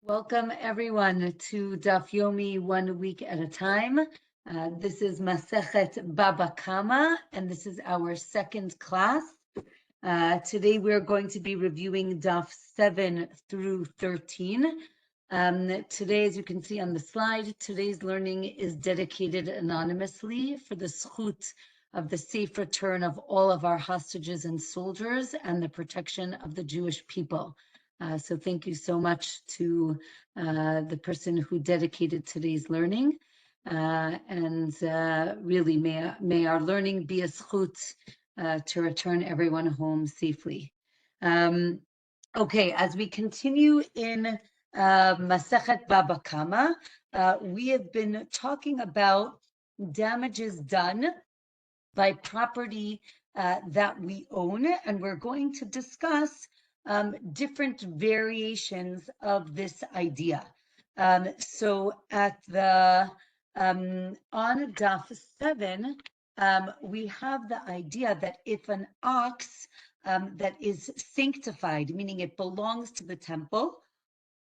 Welcome everyone to Daf Yomi 1 week at a time. This is Masechet Baba Kamma, and this is our second class. Today we're going to be reviewing Daf 7 through 13. Today, as you can see on the slide, today's learning is dedicated anonymously for the zchut of the safe return of all of our hostages and soldiers and the protection of the Jewish people. So thank you so much to the person who dedicated today's learning. Really, may our learning be a zchut to return everyone home safely. Okay, as we continue in Masechet Baba Kamma, we have been talking about damages done by property that we own, and we're going to discuss different variations of this idea. So at the on Daf 7, we have the idea that if an ox that is sanctified, meaning it belongs to the temple,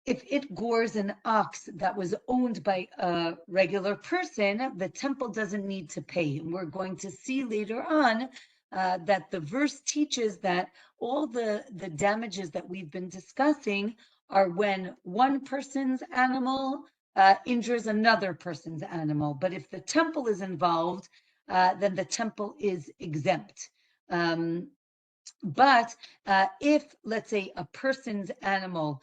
if it gores an ox that was owned by a regular person, the temple doesn't need to pay. And we're going to see later on that the verse teaches that all the damages that we've been discussing are when one person's animal injures another person's animal. But if the temple is involved, then the temple is exempt. But if, let's say, a person's animal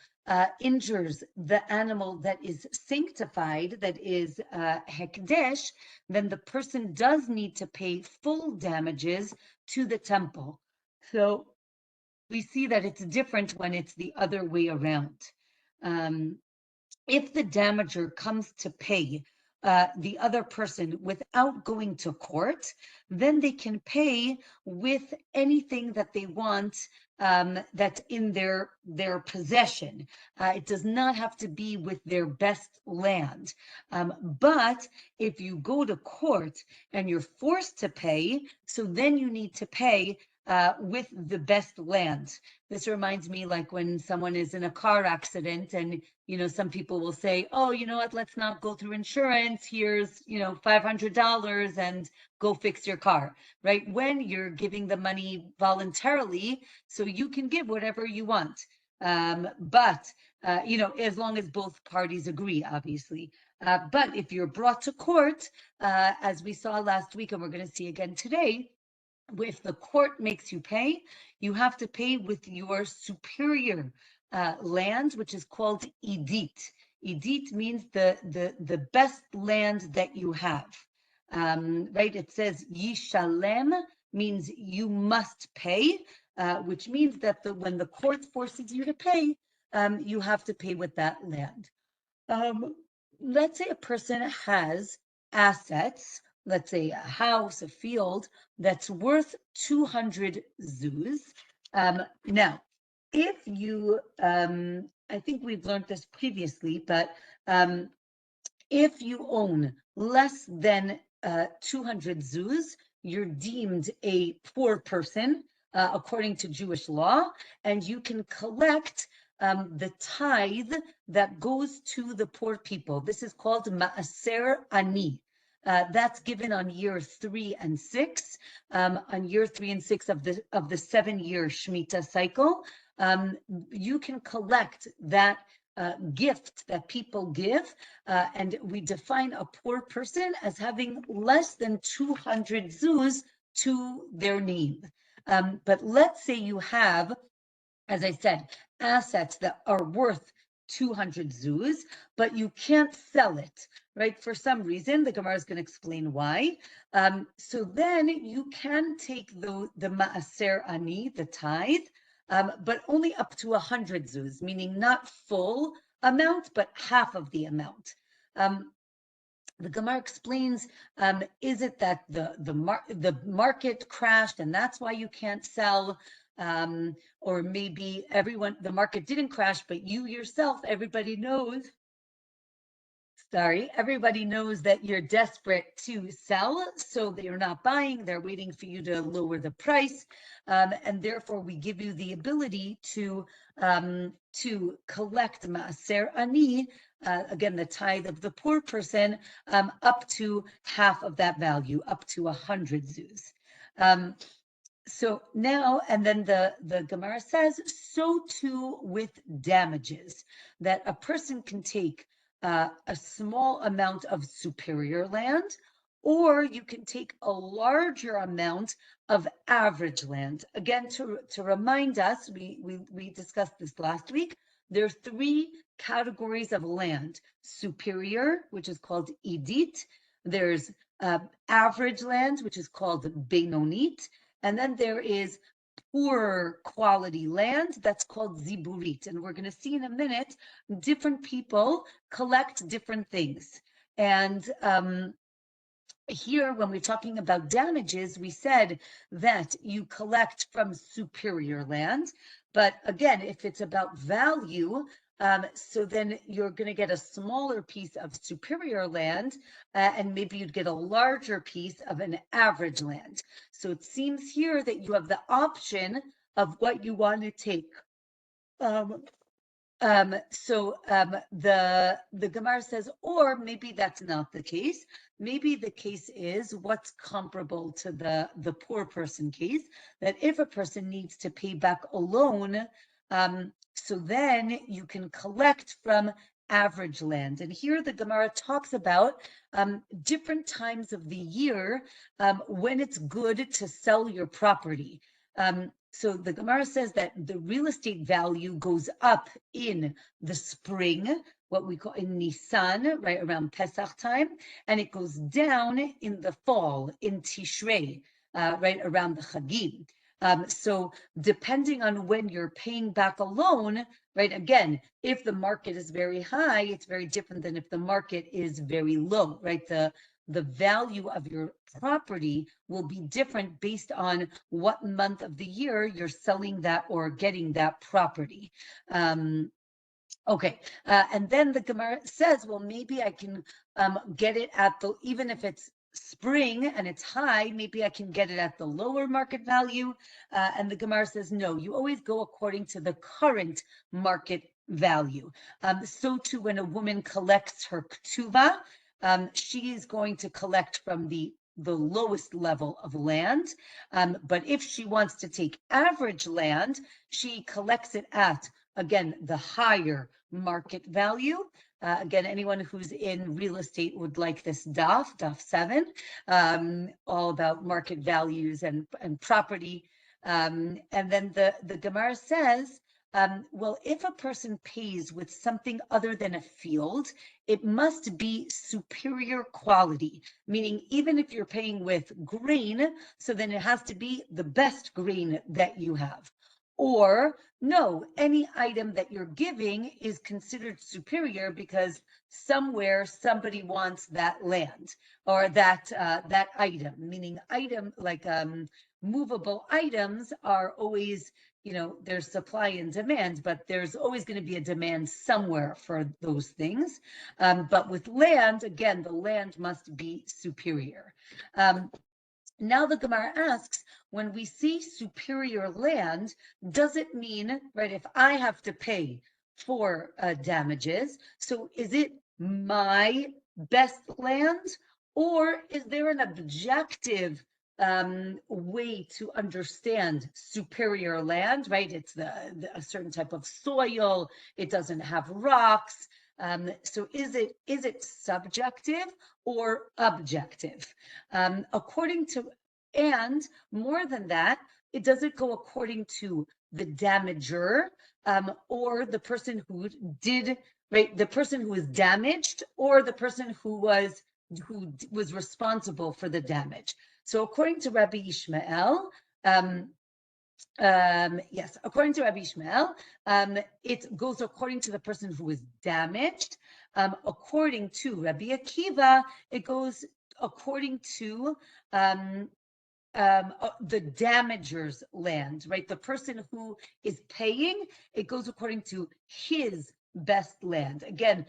injures the animal that is sanctified, that is hekdesh, then the person does need to pay full damages to the temple. So we see that it's different when it's the other way around. If the damager comes to pay the other person without going to court, then they can pay with anything that they want that's in their possession. It does not have to be with their best land. But if you go to court and you're forced to pay, so then you need to pay with the best land. This reminds me like when someone is in a car accident and, some people will say, oh, you know what, let's not go through insurance. Here's, $500 and go fix your car, right? When you're giving the money voluntarily, so you can give whatever you want. But as long as both parties agree, obviously. But if you're brought to court, as we saw last week, and we're going to see again today, if the court makes you pay, you have to pay with your superior land, which is called idit. Idit means the best land that you have. Right? It says yishalem means you must pay, which means that when the court forces you to pay, you have to pay with that land. Let's say a person has assets, let's say a house, a field, that's worth 200 zuz. Now, if you, I think we've learned this previously, but if you own less than 200 zuz, you're deemed a poor person according to Jewish law, and you can collect the tithe that goes to the poor people. This is called ma'aser ani. That's given on year 3 and 6. On year 3 and 6 of the 7-year Shemitah cycle, you can collect that gift that people give, and we define a poor person as having less than 200 zuz to their name. But let's say you have, as I said, assets that are worth 200 zuz, but you can't sell it, right? For some reason, the Gemara is going to explain why. So then you can take the ma'aser ani, the tithe, but only up to 100 zuz, meaning not full amount, but half of the amount. The Gemara explains, is it that the market crashed and that's why you can't sell? Or maybe the market didn't crash, but you yourself, everybody knows, Sorry, everybody knows that you're desperate to sell, so they're not buying, they're waiting for you to lower the price, and therefore we give you the ability to collect maaser ani, again, the tithe of the poor person, up to half of that value, up to 100 zuz. So now, and then the Gemara says, so too with damages, that a person can take a small amount of superior land, or you can take a larger amount of average land. Again, to remind us, we discussed this last week, there are three categories of land: superior, which is called idit, there's average land, which is called benonit, and then there is poor quality land that's called ziburit. And we're going to see in a minute, different people collect different things. And here, when we're talking about damages, we said that you collect from superior land. But again, if it's about value, so then you're going to get a smaller piece of superior land, and maybe you'd get a larger piece of an average land. So it seems here that you have the option of what you want to take. The Gemara says, or maybe that's not the case. Maybe the case is what's comparable to the poor person case, that if a person needs to pay back a loan, so then you can collect from average land. And here the Gemara talks about different times of the year when it's good to sell your property. So the Gemara says that the real estate value goes up in the spring, what we call in Nisan, right around Pesach time, and it goes down in the fall, in Tishrei, right around the Chagim. So depending on when you're paying back a loan, right, again, if the market is very high, it's very different than if the market is very low, right? The value of your property will be different based on what month of the year you're selling that or getting that property. Okay, and then the Gemara says, well, maybe I can get it at the, even if it's spring and it's high, maybe I can get it at the lower market value. And the Gemara says, no, you always go according to the current market value. So too, when a woman collects her ktuva, she is going to collect from the lowest level of land. But if she wants to take average land, she collects it at, again, the higher market value. Again, anyone who's in real estate would like this daf 7, all about market values and property. And then the Gemara says, well, if a person pays with something other than a field, it must be superior quality, meaning even if you're paying with grain, so then it has to be the best grain that you have. Or no, any item that you're giving is considered superior because somewhere somebody wants that land or that item, meaning item like movable items are always, there's supply and demand, but there's always going to be a demand somewhere for those things. But with land, again, the land must be superior. Now the Gemara asks, when we see superior land, does it mean, right, if I have to pay for damages, so is it my best land, or is there an objective way to understand superior land, right? It's a certain type of soil, it doesn't have rocks. So is it subjective or objective? According to, and more than that, it doesn't go according to the damager or the person who did, right? The person who was damaged or the person who was responsible for the damage. So according to Rabbi Ishmael, yes, according to Rabbi Ishmael, it goes according to the person who was damaged. According to Rabbi Akiva, it goes according to the damager's land, right? The person who is paying, it goes according to his best land. Again,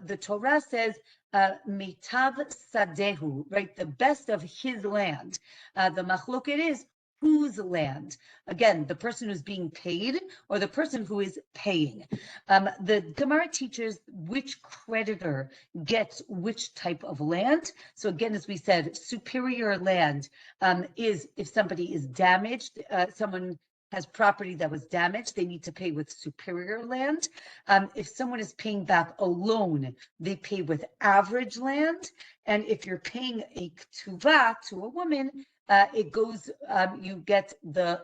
the Torah says, Mitav Sadehu, right? The best of his land. The machloket is whose land? Again, the person who's being paid or the person who is paying. The Gemara teaches which creditor gets which type of land. So again, as we said, superior land is if somebody is damaged, someone has property that was damaged, they need to pay with superior land. If someone is paying back a loan, they pay with average land. And if you're paying a ketuvah to a woman, it goes, you get the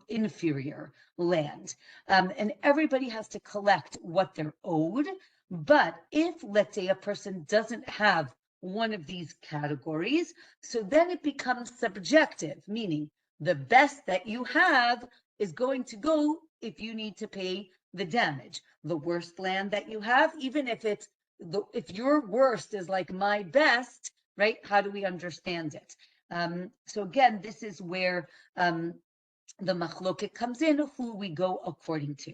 inferior land. And everybody has to collect what they're owed. But if, let's say, a person doesn't have one of these categories, so then it becomes subjective, meaning the best that you have is going to go if you need to pay the damage. The worst land that you have, even if it's if your worst is like my best, right? How do we understand it? So again, this is where the machloket comes in, who we go according to.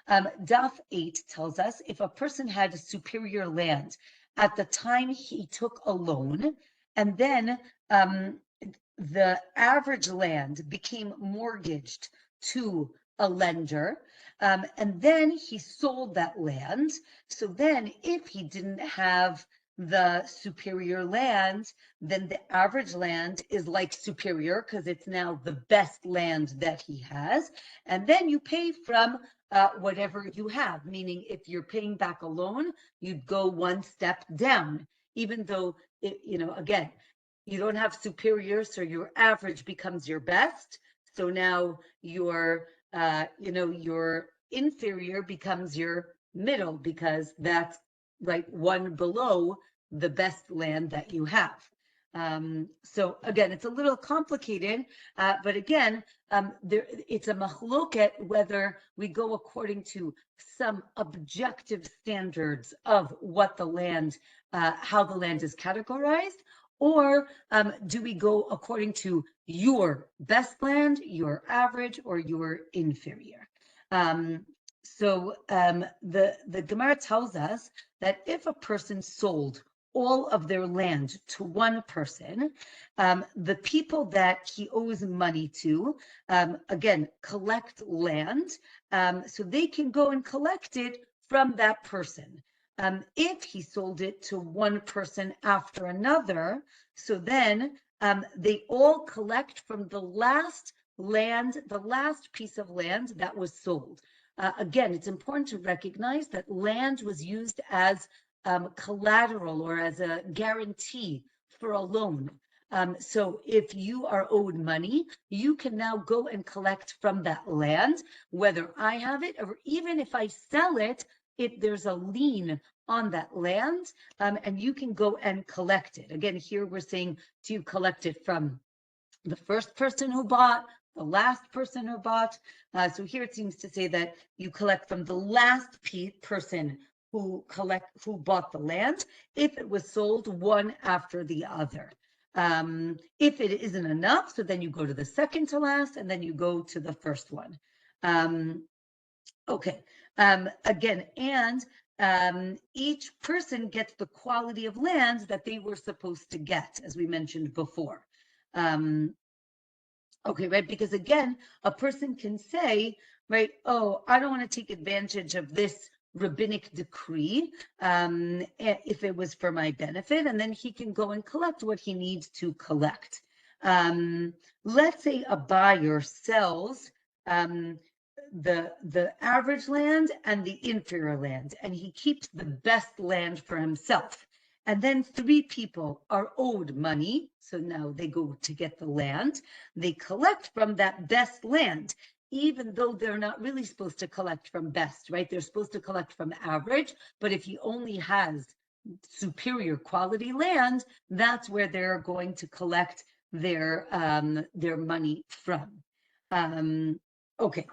Daf 8 tells us if a person had a superior land at the time he took a loan, and then the average land became mortgaged to a lender, and then he sold that land. So then if he didn't have the superior land, then the average land is like superior because it's now the best land that he has. And then you pay from whatever you have, meaning if you're paying back a loan, you'd go one step down, even though, again, you don't have superior, so your average becomes your best. So now your, your inferior becomes your middle because that's right one below the best land that you have. So again, it's a little complicated, but again, it's a machloket whether we go according to some objective standards of what the land, how the land is categorized, or do we go according to your best land, your average, or your inferior? So the Gemara tells us that if a person sold all of their land to one person, the people that he owes money to, again, collect land, so they can go and collect it from that person. If he sold it to one person after another, so then they all collect from the last land, the last piece of land that was sold. Again, it's important to recognize that land was used as collateral or as a guarantee for a loan. So if you are owed money, you can now go and collect from that land, whether I have it or even if I sell it, if there's a lien on that land, and you can go and collect it. Again, here we're saying, do you collect it from the first person who bought, the last person who bought? So here it seems to say that you collect from the last person who bought the land, if it was sold one after the other. If it isn't enough, so then you go to the second to last, and then you go to the first one. Okay. Again, and each person gets the quality of land that they were supposed to get, as we mentioned before. Okay, right? Because again, a person can say, right, oh, I don't want to take advantage of this rabbinic decree if it was for my benefit, and then he can go and collect what he needs to collect. Let's say a buyer sells the average land and the inferior land, and he keeps the best land for himself. And then 3 people are owed money, so now they go to get the land. They collect from that best land, even though they're not really supposed to collect from best, right? They're supposed to collect from average, but if he only has superior quality land, that's where they're going to collect their money from. Okay,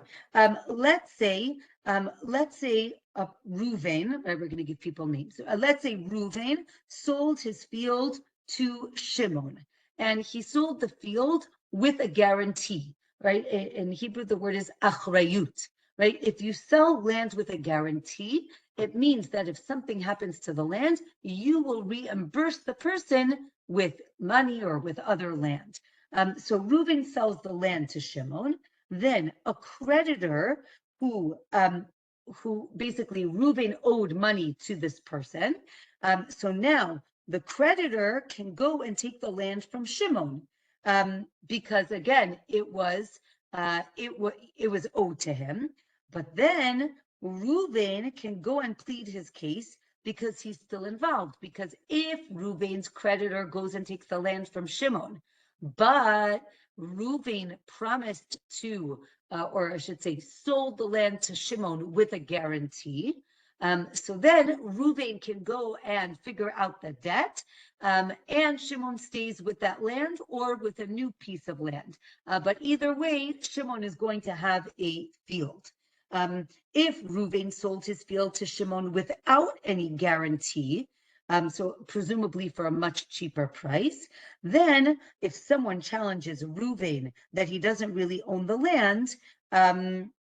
let's say Reuven, right, we're going to give people names. Let's say Reuven sold his field to Shimon, and he sold the field with a guarantee, right? In Hebrew, the word is achrayut, right? If you sell land with a guarantee, it means that if something happens to the land, you will reimburse the person with money or with other land. So Reuben sells the land to Shimon. Then a creditor who basically Reuben owed money to this person. So now the creditor can go and take the land from Shimon because again it was owed to him. But then Reuben can go and plead his case because he's still involved. Because if Reuben's creditor goes and takes the land from Shimon, but Reuben promised to, or I should say, sold the land to Shimon with a guarantee. So then Reuben can go and figure out the debt, and Shimon stays with that land or with a new piece of land. But either way, Shimon is going to have a field. If Reuben sold his field to Shimon without any guarantee, so presumably for a much cheaper price, then if someone challenges Reuben that he doesn't really own the land,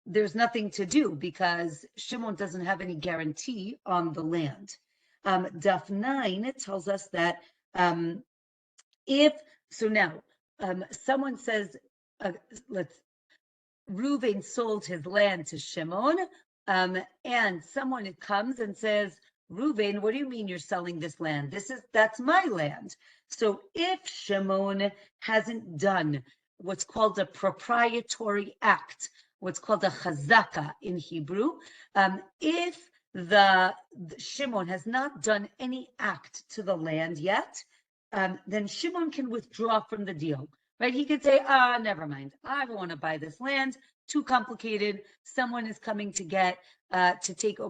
there's nothing to do because Shimon doesn't have any guarantee on the land. Daf 9 tells us that someone says, Reuben sold his land to Shimon, and someone comes and says, Reuben, what do you mean you're selling this land? That's my land. So if Shimon hasn't done what's called a proprietary act, what's called a chazaka in Hebrew, if the Shimon has not done any act to the land yet, then Shimon can withdraw from the deal. Right? He could say, never mind. I don't want to buy this land. Too complicated. Someone is coming to take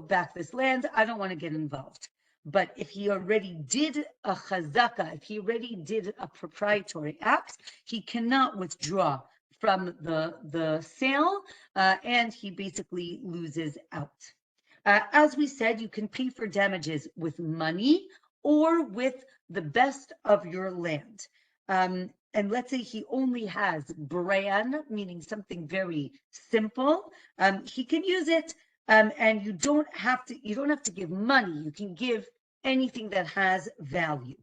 back this land. I don't want to get involved. But if he already did a chazaka, if he already did a proprietary act, he cannot withdraw from the sale, and he basically loses out. As we said, you can pay for damages with money or with the best of your land. And let's say he only has bran, meaning something very simple, he can use it, and you don't have to give money. You can give anything that has value.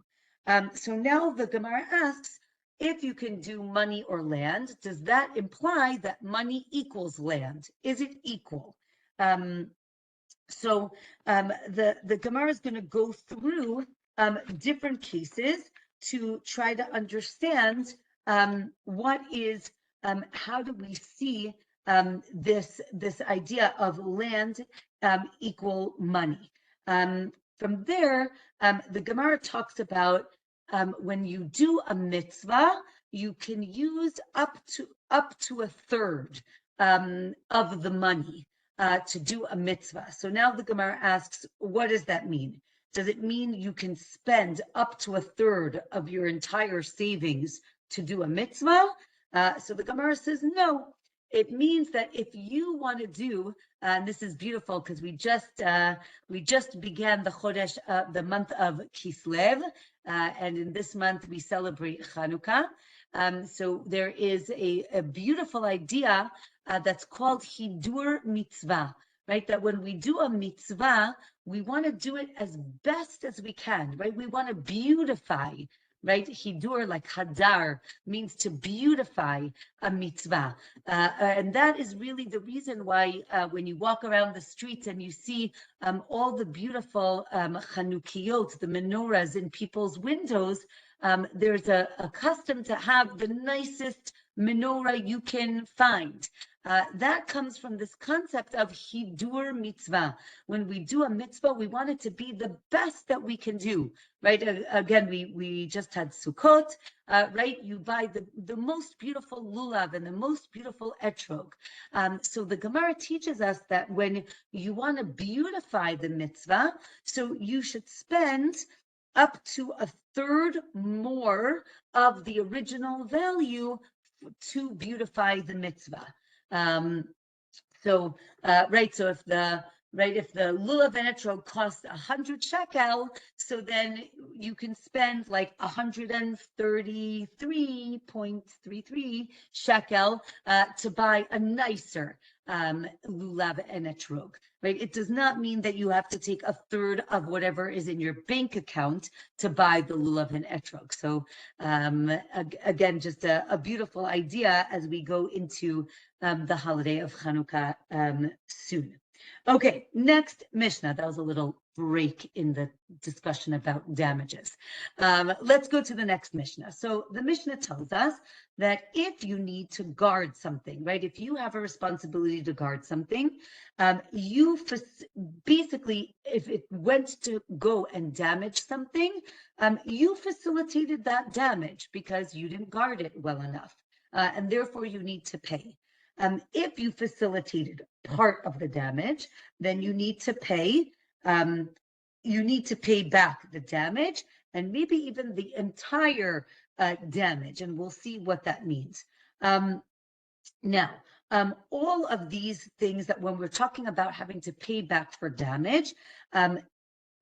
So now the Gemara asks, if you can do money or land, does that imply that money equals land? Is it equal? So the Gemara is going to go through different cases to try to understand how do we see this idea of land equal money. From there, the Gemara talks about when you do a mitzvah, you can use up to a third of the money to do a mitzvah. So now the Gemara asks, what does that mean? Does it mean you can spend up to a third of your entire savings to do a mitzvah? So the Gemara says, no. It means that if you want to do, and this is beautiful because we just began the Chodesh, the month of Kislev, and in this month we celebrate Chanukah. So there is a beautiful idea that's called Hidur Mitzvah, right? That when we do a mitzvah, we want to do it as best as we can, right? We want to beautify, right? Hidur, like hadar, means to beautify a mitzvah. And that is really the reason why when you walk around the streets and you see all the beautiful chanukiyot, the menorahs in people's windows, there's a custom to have the nicest menorah you can find. That comes from this concept of hidur mitzvah. When we do a mitzvah, we want it to be the best that we can do, right? Again, we just had Sukkot, right? You buy the most beautiful lulav and the most beautiful etrog. So the Gemara teaches us that when you want to beautify the mitzvah, so you should spend up to a third more of the original value to beautify the mitzvah. So if the lulav and etrog costs 100 shekel, so then you can spend like 133.33 shekel to buy a nicer lulav and etrog, right? It does not mean that you have to take a third of whatever is in your bank account to buy the lulav and etrog. So again, just a beautiful idea as we go into the holiday of Hanukkah soon. Okay, next Mishnah. That was a little break in the discussion about damages. Let's go to the next Mishnah. So the Mishnah tells us that if you need to guard something, right? If you have a responsibility to guard something, you basically, if it went to go and damage something, you facilitated that damage because you didn't guard it well enough, and therefore you need to pay. If you facilitated part of the damage, then you need to pay. You need to pay back the damage and maybe even the entire damage, and we'll see what that means. Now, all of these things that when we're talking about having to pay back for damage,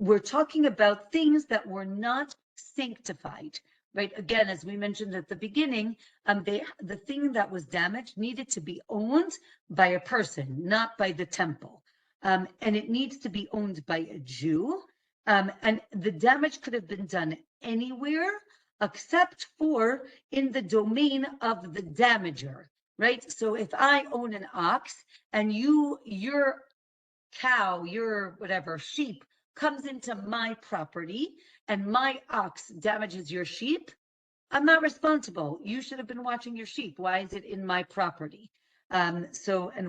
we're talking about things that were not sanctified, right? Again, as we mentioned at the beginning, the thing that was damaged needed to be owned by a person, not by the temple. And it needs to be owned by a Jew. And the damage could have been done anywhere except for in the domain of the damager, right? So if I own an ox and your cow, your whatever sheep comes into my property and my ox damages your sheep, I'm not responsible. You should have been watching your sheep. Why is it in my property? And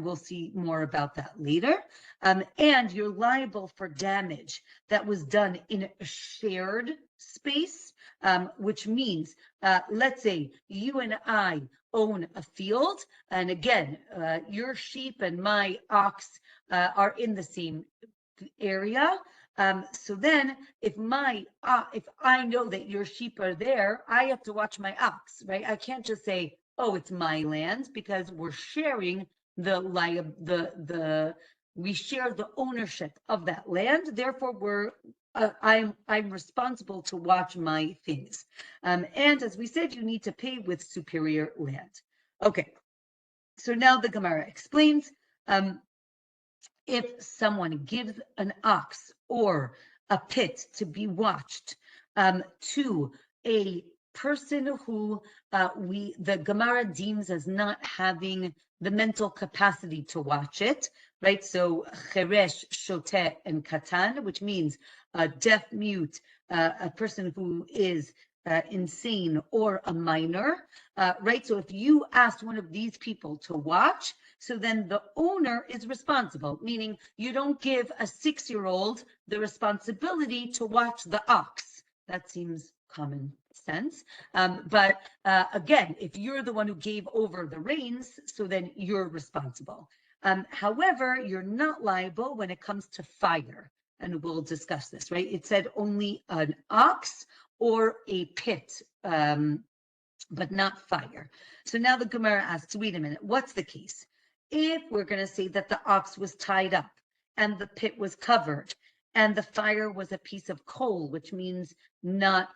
we'll see more about that later. And you're liable for damage that was done in a shared space, which means, let's say you and I own a field, and again, your sheep and my ox are in the same area. So then if I know that your sheep are there, I have to watch my ox, right? I can't just say, oh, it's my land, because we're sharing we share the ownership of that land. Therefore, I'm responsible to watch my things. And as we said, you need to pay with superior land. Okay, so now the Gemara explains, if someone gives an ox or a pit to be watched to a person who the Gemara deems as not having the mental capacity to watch it, right? So cheresh, shoteh, and katan, which means a deaf mute, a person who is insane, or a minor, right? So if you asked one of these people to watch, so then the owner is responsible, meaning you don't give a 6-year-old the responsibility to watch the ox. That seems common sense. But again, if you're the one who gave over the reins, so then you're responsible. However, you're not liable when it comes to fire. And we'll discuss this, right? It said only an ox or a pit, but not fire. So now the Gemara asks, wait a minute, what's the case? If we're going to say that the ox was tied up and the pit was covered and the fire was a piece of coal, which means not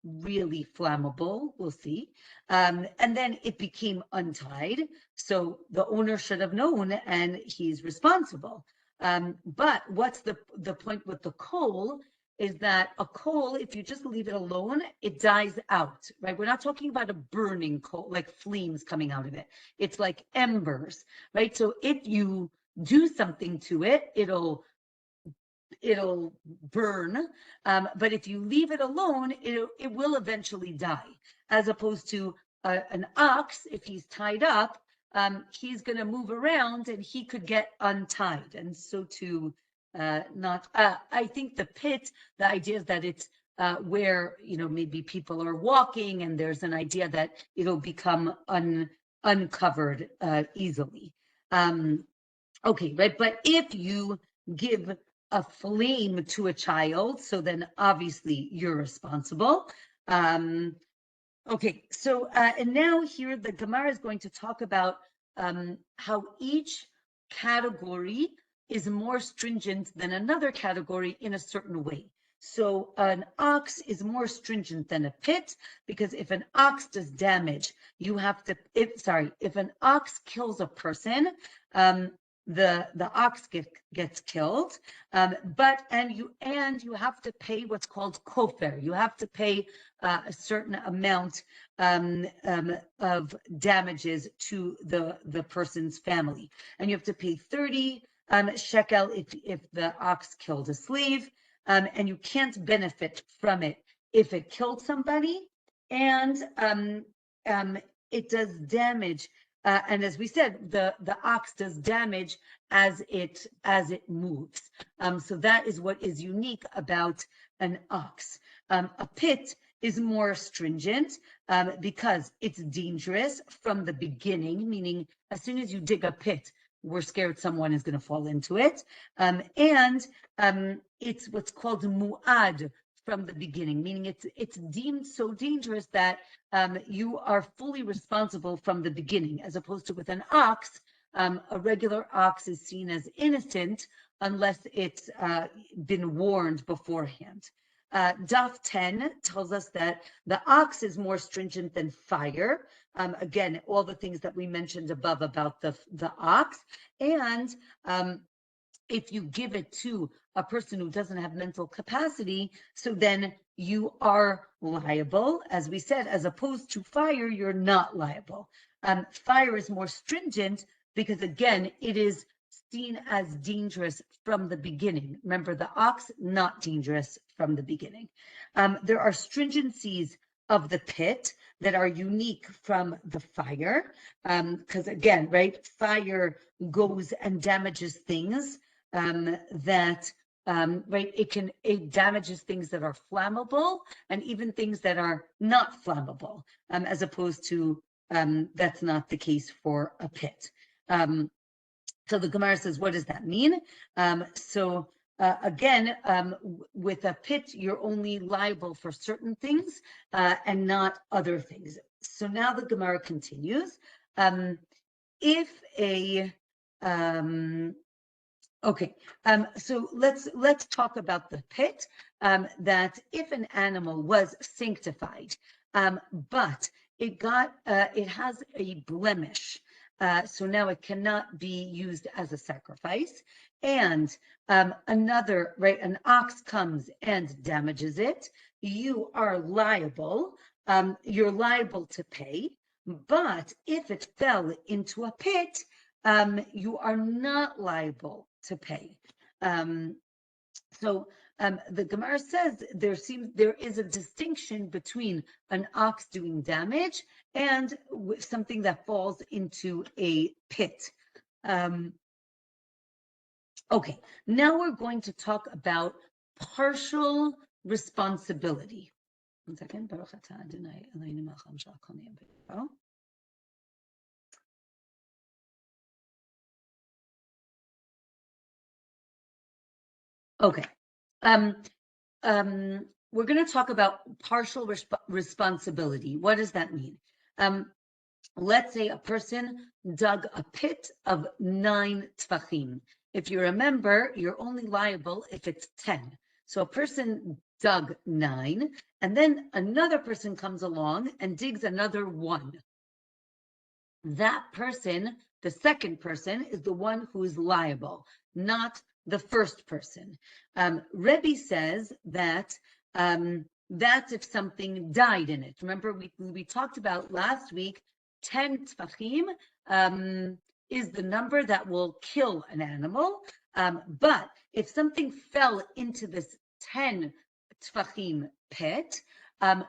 really flammable, we'll see, and then it became untied, so the owner should have known and he's responsible. But what's the point with the coal is that a coal, if you just leave it alone, it dies out, right? We're not talking about a burning coal, like flames coming out of it. It's like embers, right? So if you do something to it, it'll burn. But if you leave it alone, it will eventually die. As opposed to an ox, if he's tied up, he's going to move around and he could get untied. And so too, I think the pit, the idea is that it's where, maybe people are walking and there's an idea that it'll become uncovered easily. Okay, right. But if you give a flame to a child, so then obviously you're responsible. Okay, so and now here the Gemara is going to talk about how each category is more stringent than another category in a certain way. So an ox is more stringent than a pit, because if an ox does damage, you have to, if an ox kills a person, the ox gets killed, and you have to pay what's called kofer. You have to pay a certain amount of damages to the person's family, and you have to pay 30 shekel if the ox killed a slave, and you can't benefit from it if it killed somebody, and it does damage. And as we said, the ox does damage as it moves. So that is what is unique about an ox. A pit is more stringent because it's dangerous from the beginning, meaning as soon as you dig a pit, we're scared someone is going to fall into it. And it's what's called mu'ad from the beginning, meaning it's deemed so dangerous that you are fully responsible from the beginning, as opposed to with an ox. A regular ox is seen as innocent unless it's been warned beforehand. Daf 10 tells us that the ox is more stringent than fire. Again, all the things that we mentioned above about the ox. And if you give it to a person who doesn't have mental capacity, so then you are liable. As we said, as opposed to fire, you're not liable. Fire is more stringent because, again, it is seen as dangerous from the beginning. Remember, the ox, not dangerous from the beginning. There are stringencies of the pit that are unique from the fire, because again, right, fire goes and damages things that right, it damages things that are flammable and even things that are not flammable, as opposed to that's not the case for a pit. So the Gemara says, what does that mean? Again, with a pit, you're only liable for certain things and not other things. So now the Gemara continues. So let's talk about the pit. That if an animal was sanctified, but it has a blemish. So now it cannot be used as a sacrifice. And an ox comes and damages it. You are liable. You're liable to pay. But if it fell into a pit, you are not liable to pay. So the Gemara says there is a distinction between an ox doing damage and something that falls into a pit. Okay, now we're going to talk about partial responsibility. One second. Okay. We're going to talk about partial responsibility. What does that mean? Let's say a person dug a pit of 9 tfachim. If you remember, you're only liable if it's 10. So a person dug 9, and then another person comes along and digs another 1. That person, the second person, is the one who is liable, not the first person. Rebbe says that that's if something died in it. Remember, we talked about last week, 10 tfachim is the number that will kill an animal. But if something fell into this 10 tfachim pit, and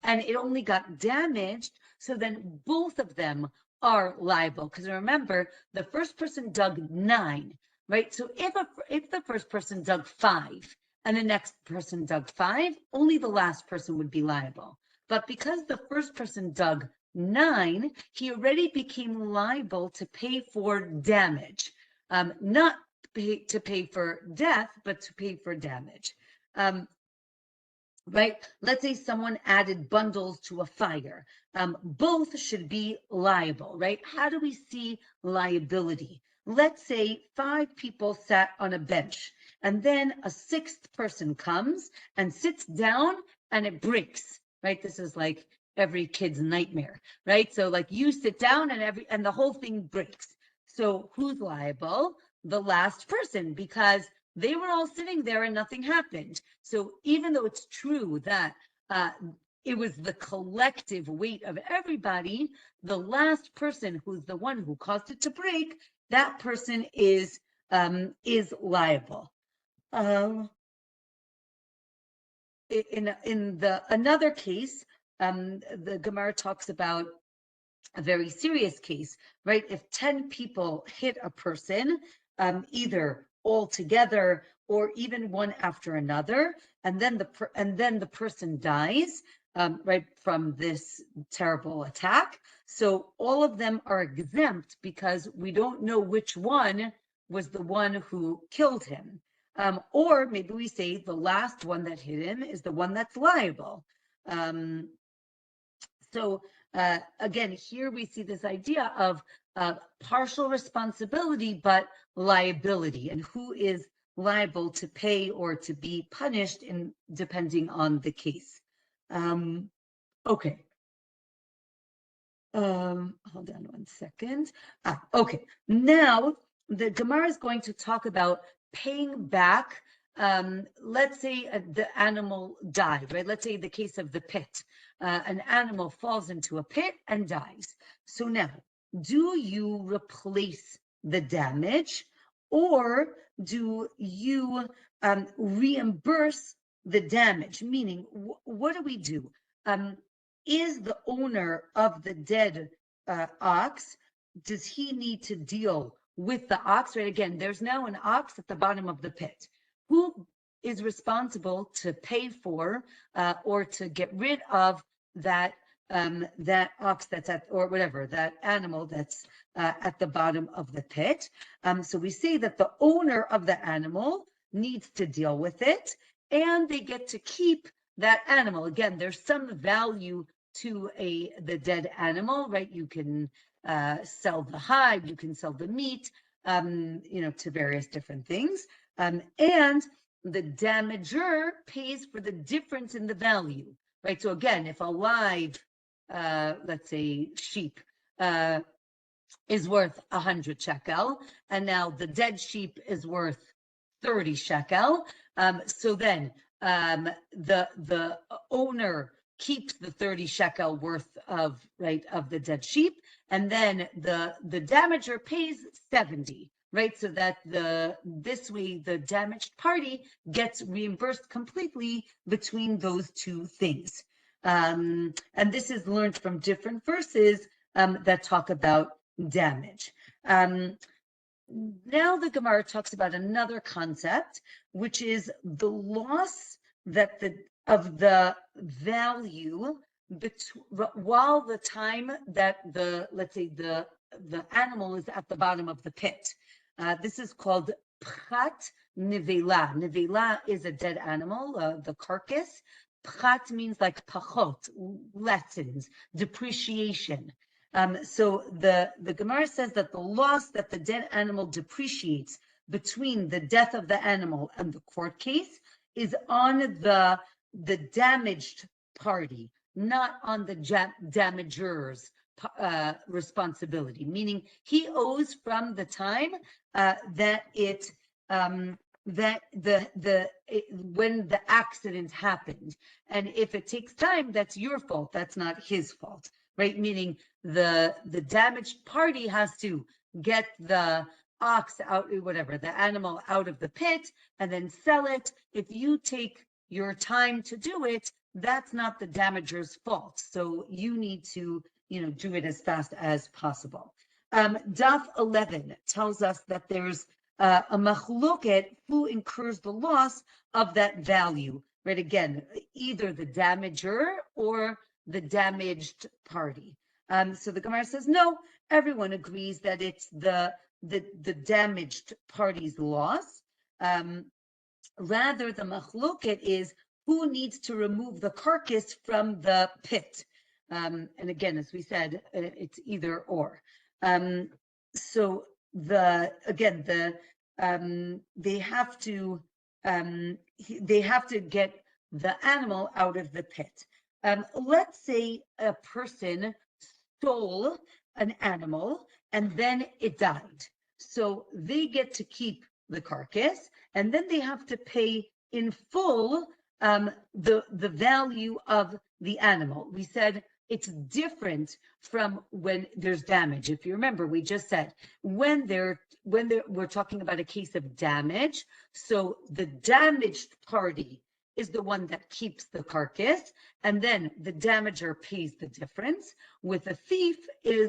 it only got damaged, so then both of them are liable. Because remember, the first person dug 9, right? So if the first person dug 5 and the next person dug 5, only the last person would be liable. But because the first person dug 9, he already became liable to pay for damage, not to pay for death, but to pay for damage. Right? Let's say someone added bundles to a fire. Both should be liable, right? How do we see liability? Let's say 5 people sat on a bench, and then a 6th person comes and sits down and it breaks, right? This is like every kid's nightmare, right? So like you sit down and the whole thing breaks. So who's liable? The last person, because they were all sitting there and nothing happened. So even though it's true that it was the collective weight of everybody, the last person who's the one who caused it to break, that person is liable. In the another case, the Gemara talks about a very serious case, right? If 10 people hit a person, either all together or even one after another, and then the person dies, right, from this terrible attack. So all of them are exempt because we don't know which one was the one who killed him. Or maybe we say the last one that hit him is the one that's liable. So again, here we see this idea of partial responsibility, but liability, and who is liable to pay or to be punished in depending on the case. Okay. Hold on one second. Okay. Now the Gemara is going to talk about paying back. Let's say the animal died, right? Let's say the case of the pit. An animal falls into a pit and dies. So now, do you replace the damage, or do you reimburse the damage? Meaning, what do we do? Is the owner of the dead ox, does he need to deal with the ox? Right, again, there's now an ox at the bottom of the pit. Who is responsible to pay for or to get rid of that that ox that's at, or whatever, that animal that's at the bottom of the pit? So we say that the owner of the animal needs to deal with it, and they get to keep that animal. Again, there's some value to the dead animal, right? You can sell the hide, you can sell the meat, to various different things. And the damager pays for the difference in the value, right? So again, if a live, let's say sheep, is worth 100 shekel, and now the dead sheep is worth 30 shekel. So then the owner keeps the 30 shekel worth of the dead sheep, and then the damager pays 70, right? So that this way the damaged party gets reimbursed completely between those two things. And this is learned from different verses that talk about damage. Now the Gemara talks about another concept, which is the loss that of the value while the time that let's say the animal is at the bottom of the pit. This is called prat nevela. Nevela is a dead animal, the carcass. Prat means like pachot, lessons, depreciation. So the Gemara says that the loss that the dead animal depreciates between the death of the animal and the court case is on the damaged party, not on the damager's responsibility. Meaning he owes from the time that when the accident happened, and if it takes time, that's your fault. That's not his fault, right? Meaning the damaged party has to get the ox out, whatever, the animal out of the pit, and then sell it. If you take your time to do it, that's not the damager's fault. So you need to, do it as fast as possible. Daf 11 tells us that there's a machloket who incurs the loss of that value, right? Again, either the damager or the damaged party. So the Gemara says, no, everyone agrees that it's the damaged party's loss. Rather, the machloket is who needs to remove the carcass from the pit. And again, as we said, it's either or. So they have to get the animal out of the pit. Let's say a person stole an animal and then it died. So they get to keep the carcass, and then they have to pay in full the value of the animal. We said it's different from when there's damage. If you remember, we just said when we're talking about a case of damage, so the damaged party is the one that keeps the carcass, and then the damager pays the difference. With a thief,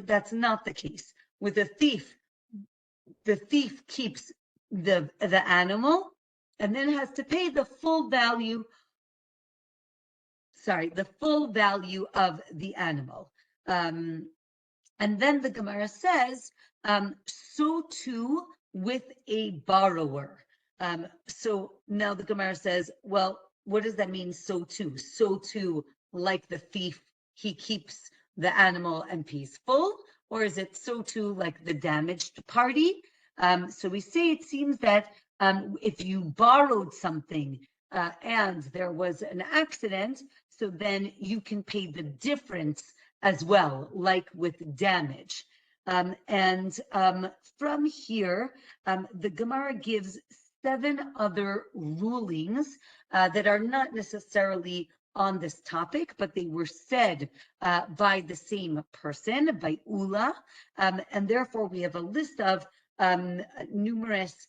that's not the case. With a thief, the thief keeps the animal and then has to pay the full value of the animal. And then the Gemara says, so too with a borrower. So now the Gemara says, well, what does that mean, so too? So too, like the thief, he keeps the animal and pays full? Or is it so too like the damaged party? So we say it seems that if you borrowed something and there was an accident, so then you can pay the difference as well, like with damage. And from here, the Gemara gives 7 other rulings that are not necessarily on this topic, but they were said by the same person, by Ula, and therefore we have a list of numerous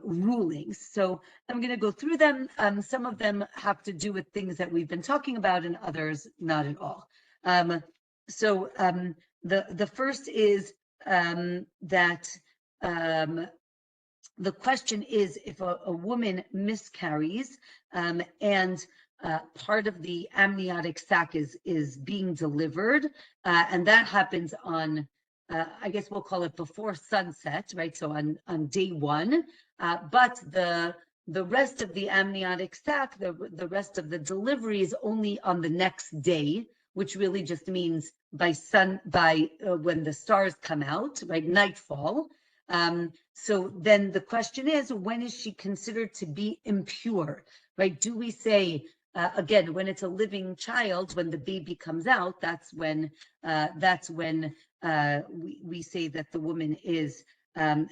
rulings. So I'm going to go through them. Some of them have to do with things that we've been talking about, and others not at all. So the first is that the question is if a woman miscarries and part of the amniotic sac is being delivered, and that happens on, I guess we'll call it before sunset, right? So on day 1, but the rest of the amniotic sac, the rest of the delivery is only on the next day, which really just means by when the stars come out, right? Nightfall. So then the question is, when is she considered to be impure, right? Do we say, again, when it's a living child, when the baby comes out, that's when we say that the woman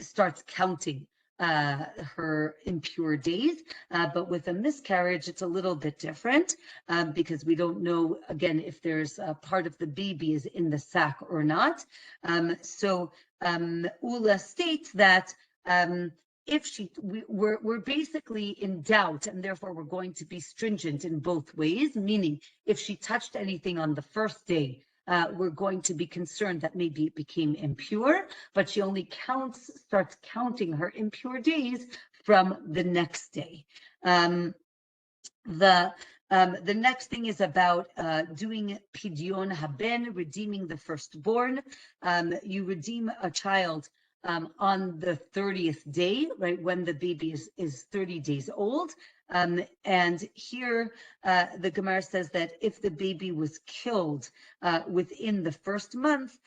starts counting her impure days, but with a miscarriage, it's a little bit different because we don't know, again, if there's a part of the baby is in the sac or not. So Ula states that if we're basically in doubt, and therefore we're going to be stringent in both ways, meaning if she touched anything on the first day, we're going to be concerned that maybe it became impure, but she only starts counting her impure days from the next day. The next thing is about doing pidyon haben, redeeming the firstborn. You redeem a child on the 30th day, right, when the baby is 30 days old. And here the Gemara says that if the baby was killed within the first month,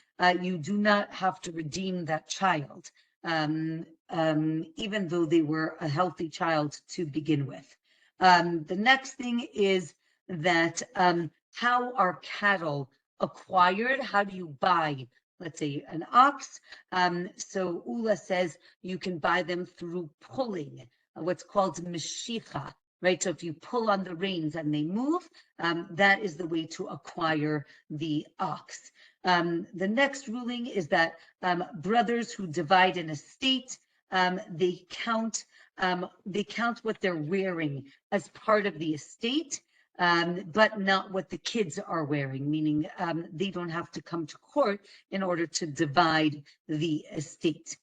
you do not have to redeem that child, even though they were a healthy child to begin with. The next thing is that how are cattle acquired? How do you buy, let's say, an ox? So Ula says you can buy them through pulling, what's called meshicha, right? So if you pull on the reins and they move, that is the way to acquire the ox. The next ruling is that brothers who divide an estate, they count what they're wearing as part of the estate, but not what the kids are wearing, meaning they don't have to come to court in order to divide the estate.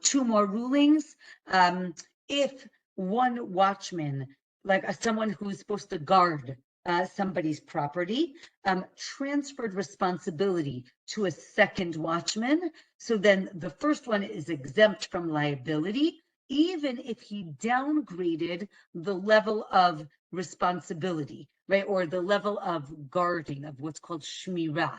2 more rulings. If one watchman, like someone who's supposed to guard somebody's property, transferred responsibility to a second watchman, so then the first one is exempt from liability, even if he downgraded the level of responsibility, right, or the level of guarding, of what's called shmirah.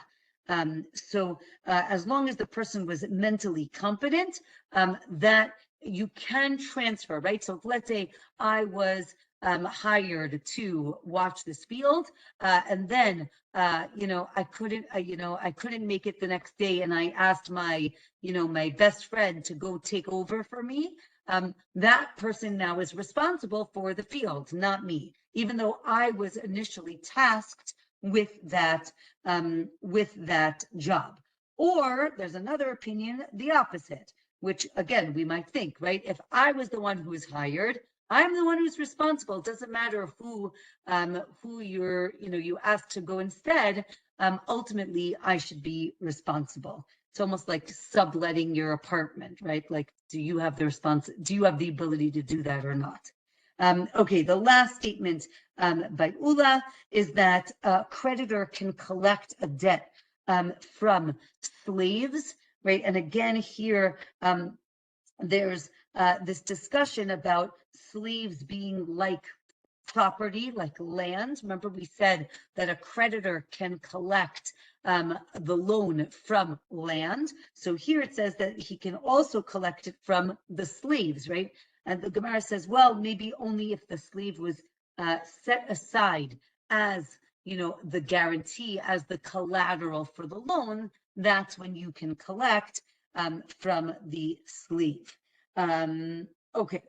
So as long as the person was mentally competent, that you can transfer, right? So let's say I was hired to watch this field, and then I couldn't make it the next day, and I asked my my best friend to go take over for me. That person now is responsible for the field, not me, even though I was initially tasked with that job. Or there's another opinion, the opposite, which again we might think, right? If I was the one who was hired, I'm the one who's responsible. It doesn't matter who you ask to go instead. Ultimately, I should be responsible. It's almost like subletting your apartment, right? Like, do you have the ability to do that or not? Okay, the last statement by Ula is that a creditor can collect a debt from slaves, right? And again, here there's this discussion about slaves being like property, like land. Remember, we said that a creditor can collect the loan from land. So here it says that he can also collect it from the slaves, right? And the Gemara says, well, maybe only if the slave was set aside as, the guarantee, as the collateral for the loan, that's when you can collect from the slave. Okay,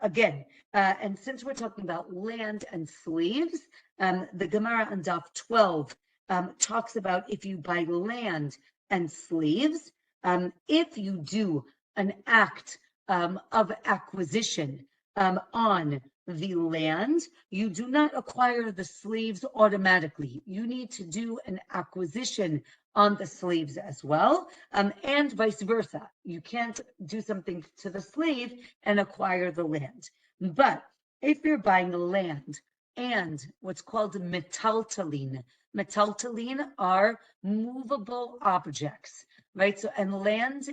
again, and since we're talking about land and slaves, the Gemara on Daf 12 talks about if you buy land and slaves, if you do an act of acquisition on the land, you do not acquire the slaves automatically. You need to do an acquisition on the slaves as well, and vice versa. You can't do something to the slave and acquire the land. But if you're buying land and what's called metaltalin, metaltalin are movable objects, right? So, and land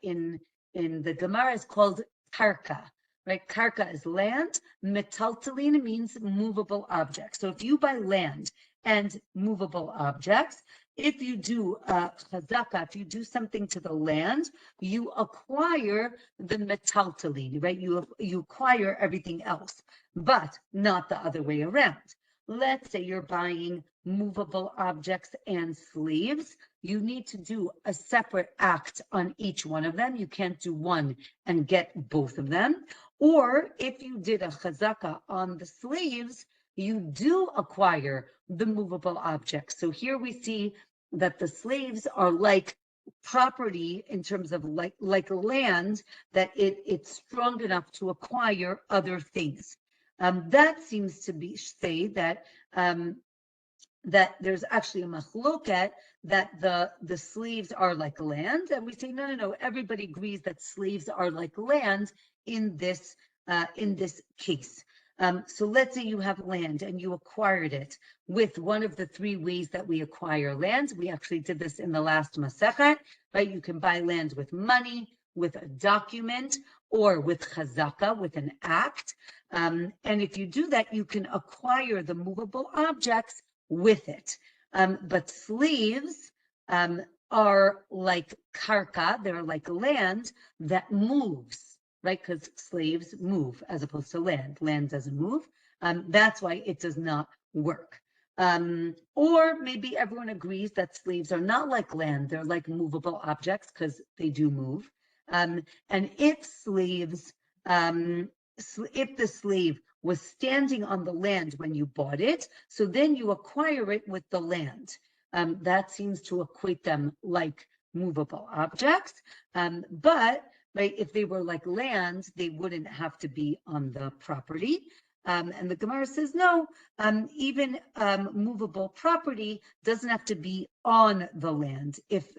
in the Gemara is called karka, right? Karka is land. Metaltalin means movable objects. So if you buy land and movable objects, if you do chazaka, if you do something to the land, you acquire the metaltalin, right? You acquire everything else, but not the other way around. Let's say you're buying movable objects and slaves. You need to do a separate act on each one of them. You can't do one and get both of them. Or if you did a chazaka on the slaves, you do acquire the movable objects. So here we see that the slaves are like property in terms of like land, that it's strong enough to acquire other things. That seems to say that that there's actually a machloket that the slaves are like land, and we say no. Everybody agrees that slaves are like land in this case. So let's say you have land and you acquired it with one of the three ways that we acquire land. We actually did this in the last Masechet, right? You can buy land with money, with a document, or with chazaka, with an act. And if you do that, you can acquire the movable objects with it. But slaves are like karka, they're like land that moves, right? Because slaves move as opposed to land. Land doesn't move. That's why it does not work. Or maybe everyone agrees that slaves are not like land, they're like movable objects because they do move. And if slaves, if the slave was standing on the land when you bought it, so then you acquire it with the land. That seems to equate them like movable objects. But right, if they were like land, they wouldn't have to be on the property. And the Gemara says, no, even movable property doesn't have to be on the land if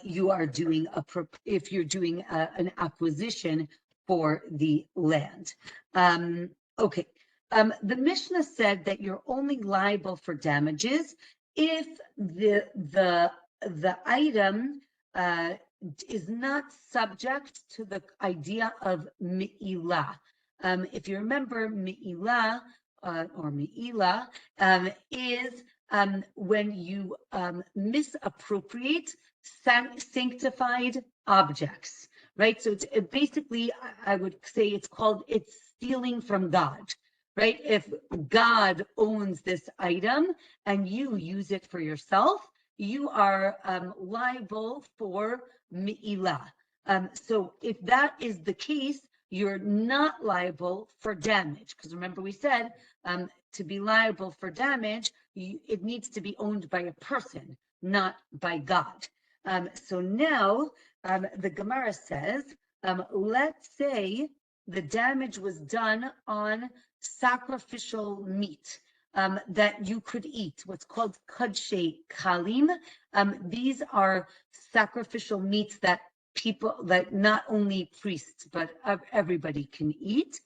you are doing if you're doing an acquisition for the land. Okay, the Mishnah said that you're only liable for damages if the item is not subject to the idea of mi'ilah. If you remember, mi'ilah or mi'ilah is when you misappropriate sanctified objects, right? So basically, I would say it's stealing from God, right? If God owns this item and you use it for yourself, you are liable for me'ilah. So if that is the case, you're not liable for damage. Because remember we said to be liable for damage, it needs to be owned by a person, not by God. So now the Gemara says, let's say the damage was done on sacrificial meat that you could eat, what's called kadshe kalim. These are sacrificial meats that people, that not only priests, but everybody can eat.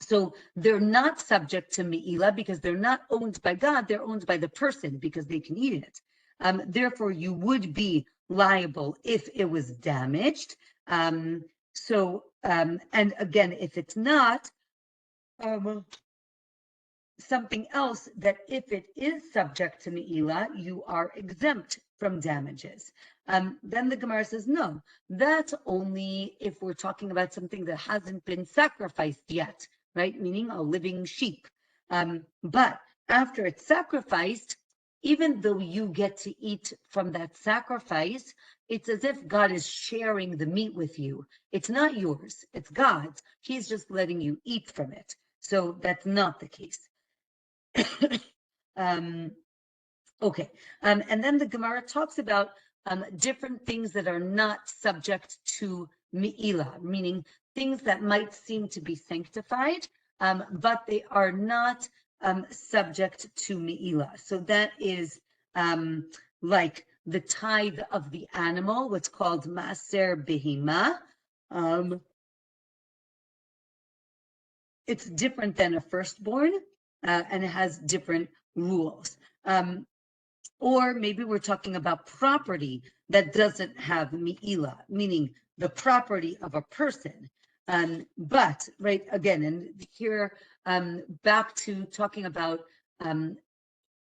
So they're not subject to me'ilah because they're not owned by God, they're owned by the person because they can eat it. Therefore, you would be liable if it was damaged. And again, if it's not, something else that if it is subject to me'ilah, you are exempt from damages. Then the Gemara says, no, that's only if we're talking about something that hasn't been sacrificed yet, right? Meaning a living sheep. But after it's sacrificed, even though you get to eat from that sacrifice, it's as if God is sharing the meat with you. It's not yours, it's God's. He's just letting you eat from it. So that's not the case. Okay, and then the Gemara talks about different things that are not subject to me'ilah, meaning things that might seem to be sanctified, but they are not subject to me'ilah. So that is like the tithe of the animal, what's called maaser behima. It's different than a firstborn, and it has different rules. Or maybe we're talking about property that doesn't have me'ilah, meaning the property of a person. But, right, again, and here, back to talking about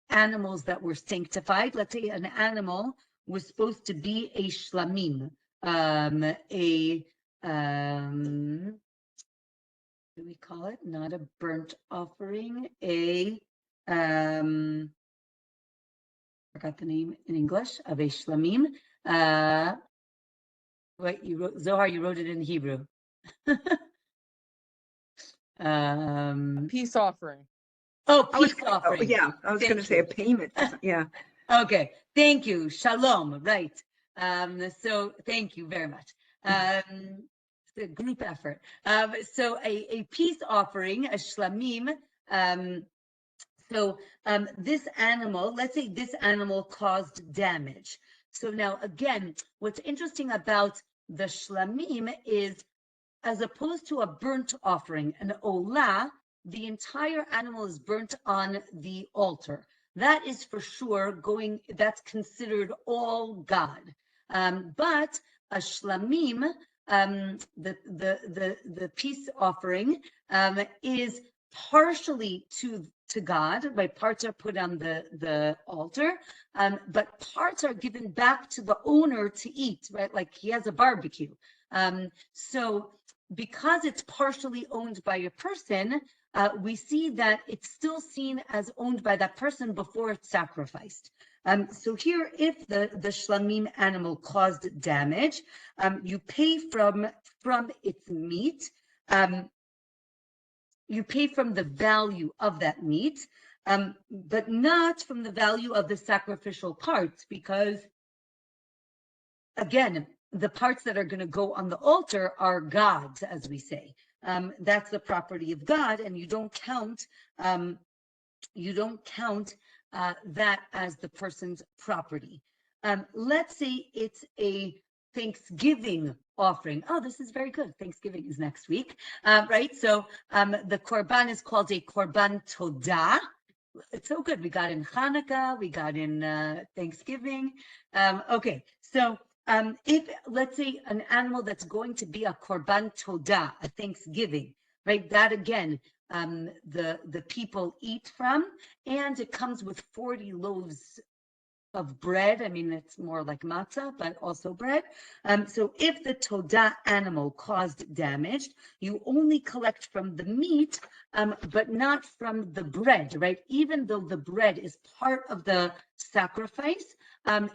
animals that were sanctified. Let's say an animal was supposed to be a shlamim, what do we call it? Not a burnt offering, forgot the name in English of a shlamim. Wait, you wrote, Zohar, you wrote it in Hebrew. Peace offering. Oh, peace offering. Oh, yeah, I was going to say a payment. Yeah. Okay, thank you. Shalom, right. So thank you very much. It's a group effort. So a peace offering, a shlamim. So this animal, let's say this animal caused damage. So now again, what's interesting about the shlamim is, as opposed to a burnt offering, an olah, the entire animal is burnt on the altar. That is for sure going, that's considered all God. But a shlamim, the peace offering, is partially to God, right? Parts are put on the altar, but parts are given back to the owner to eat, right? Like he has a barbecue. So because it's partially owned by a person, we see that it's still seen as owned by that person before it's sacrificed. So here, if the shlamim animal caused damage, you pay from its meat. You pay from the value of that meat, but not from the value of the sacrificial parts, because again, the parts that are going to go on the altar are God's, as we say. That's the property of God, and you don't count that as the person's property. Let's say it's a Thanksgiving offering. Oh, this is very good. Thanksgiving is next week, right? So the korban is called a korban todah. It's so good. We got in Hanukkah, we got in Thanksgiving. Okay, so if, let's say, an animal that's going to be a korban todah, a Thanksgiving, right? That again, the people eat from, and it comes with 40 loaves of bread. I mean, it's more like matzah, but also bread. So if the todah animal caused damage, you only collect from the meat, but not from the bread, right? Even though the bread is part of the sacrifice,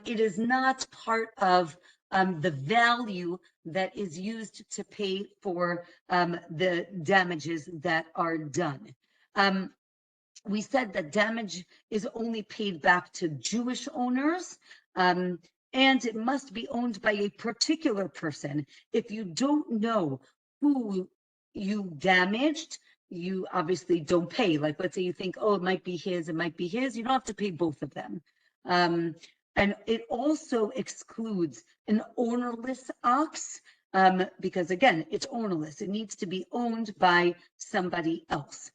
it is not part of the value that is used to pay for the damages that are done. We said that damage is only paid back to Jewish owners, and it must be owned by a particular person. If you don't know who you damaged, you obviously don't pay. Like, let's say you think, oh, it might be his, you don't have to pay both of them. And it also excludes an ownerless ox, because again, it's ownerless. It needs to be owned by somebody else.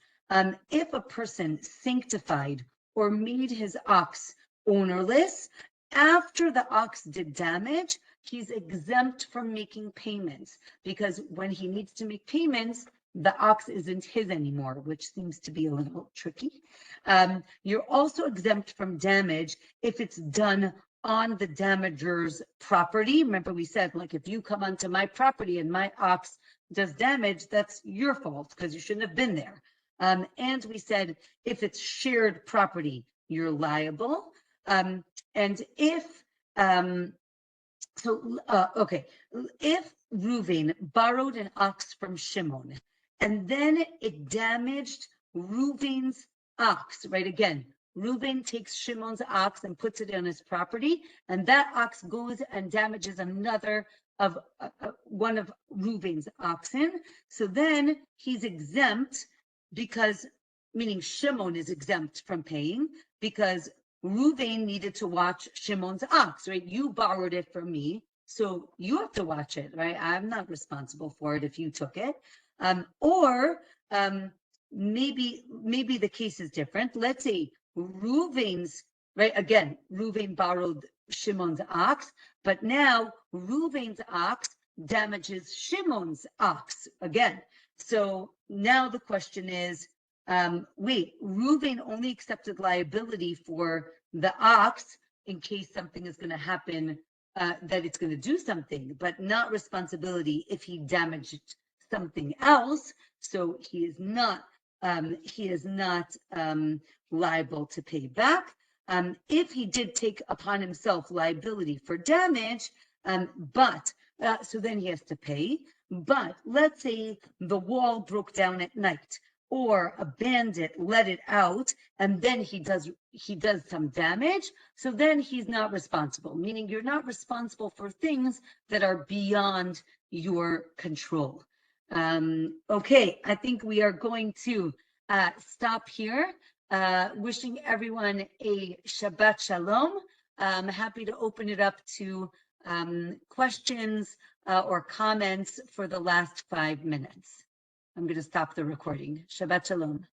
If a person sanctified or made his ox ownerless, after the ox did damage, he's exempt from making payments, because when he needs to make payments, the ox isn't his anymore, which seems to be a little tricky. You're also exempt from damage if it's done on the damager's property. Remember, we said, like, if you come onto my property and my ox does damage, that's your fault because you shouldn't have been there. And we said, if it's shared property, you're liable. And if, if Reuven borrowed an ox from Shimon, and then it damaged Reuven's ox, right? Again, Reuven takes Shimon's ox and puts it on his property, and that ox goes and damages another of one of Reuven's oxen. So then he's exempt, because, meaning Shimon is exempt from paying, because Reuven needed to watch Shimon's ox, right? You borrowed it from me, so you have to watch it, right? I'm not responsible for it if you took it. Maybe the case is different. Let's say Reuven's, right? Again, Reuven borrowed Shimon's ox, but now Reuven's ox damages Shimon's ox again. So now the question is, wait, Reuven only accepted liability for the ox in case something is going to happen, that it's going to do something, but not responsibility if he damaged something else. So he is not liable to pay back. If he did take upon himself liability for damage, so then he has to pay. But let's say the wall broke down at night, or a bandit let it out, and then he does some damage. So then he's not responsible, meaning you're not responsible for things that are beyond your control. Okay, I think we are going to stop here. Wishing everyone a Shabbat Shalom. I'm happy to open it up to questions or comments for the last 5 minutes. I'm going to stop the recording. Shabbat Shalom.